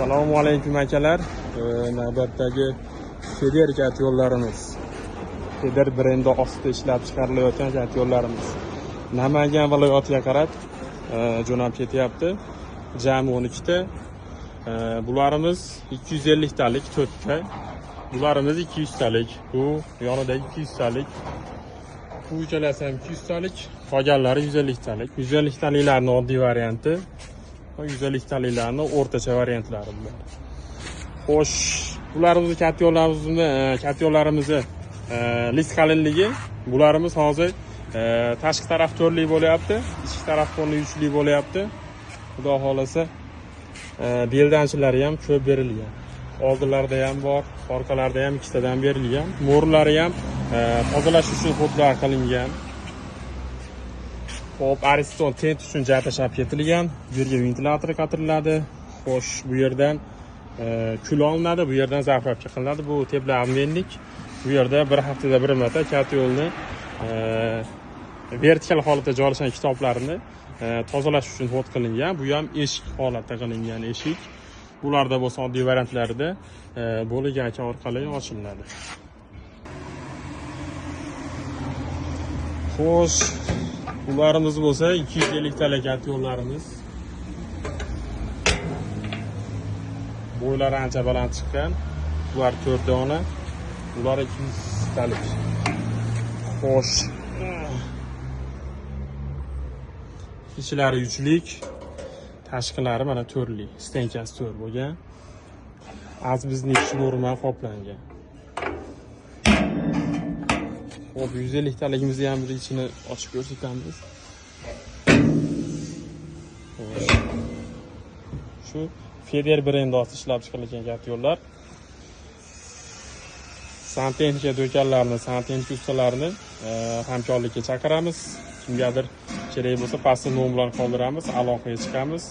Assalomu alaykum akalar. Navbatdagi Feder kat yo'llarimiz. Feder brendi ostida ishlab chiqarilayotgan kat yo'llarimiz. Namangan viloyatiga qarab jo'nab ketyapti. Jami 12 ta. Bularimiz 250 talik 4 ta. Bularimiz 200 talik. Bu yonida 200 talik. Bu uchalasi ham 200 talik. Qolganlari 150 talik. 150 taliklarning oddiy varianti. 150 taliklarning o'rtacha variantlari bular. Xo'sh, bularimizni kat yo'llarimizni list qalinligi bularimiz hozir tashqi taraf 4 lik bo'lyapti, ichki taraf 3 lik bo'lyapti. Xudo xolasa beldanchlari ham ko'p berilgan. Oldinlarda ham bor, orqalarda ham ikkitadan berilgan. Mo'rlari ham tozalash uchun xodlar qilingan. Hop, Ariston tent uchun joy tashab ketilgan. Bu yerga ventilyator qatiriladi. Xo'sh, bu yerdan kul olinadi, bu yerdan zapravka qilinadi. Bu tepla ammenlik. Bu yerda bir haftada bir marta kat yo'lni vertikal holatda joylashgan kitoblarini tozalash uchun hod qilingan. Bu ham eshik holatda qilingan eshik. Bularda bo'lsa oddiy variantlarida bo'ligaka orqali ochiladi. Xo'sh, bularimiz bo'lsa 250 talik kat yo'llarimiz. Bo'ylari ancha baland chiqqan. Bular 4 dona. Bular 200 talik. Xo'sh. Ichlari 3 lik, tashqilari mana 4 lik, stenkasi 4 bo'lgan. Azbizning norma qoplangan. Hop, 150 taligimizni ham bir ichini ochib ko'rsatamiz. Shu Feder brendi ostida ishlab chiqarilgan kat yo'llar. Santexnika do'konlarini, santexnika ustalarini hamkorlikka chaqiramiz. Kimgadir kerak bo'lsa pastda nomerlarni qoldiramiz, aloqaga chiqamiz.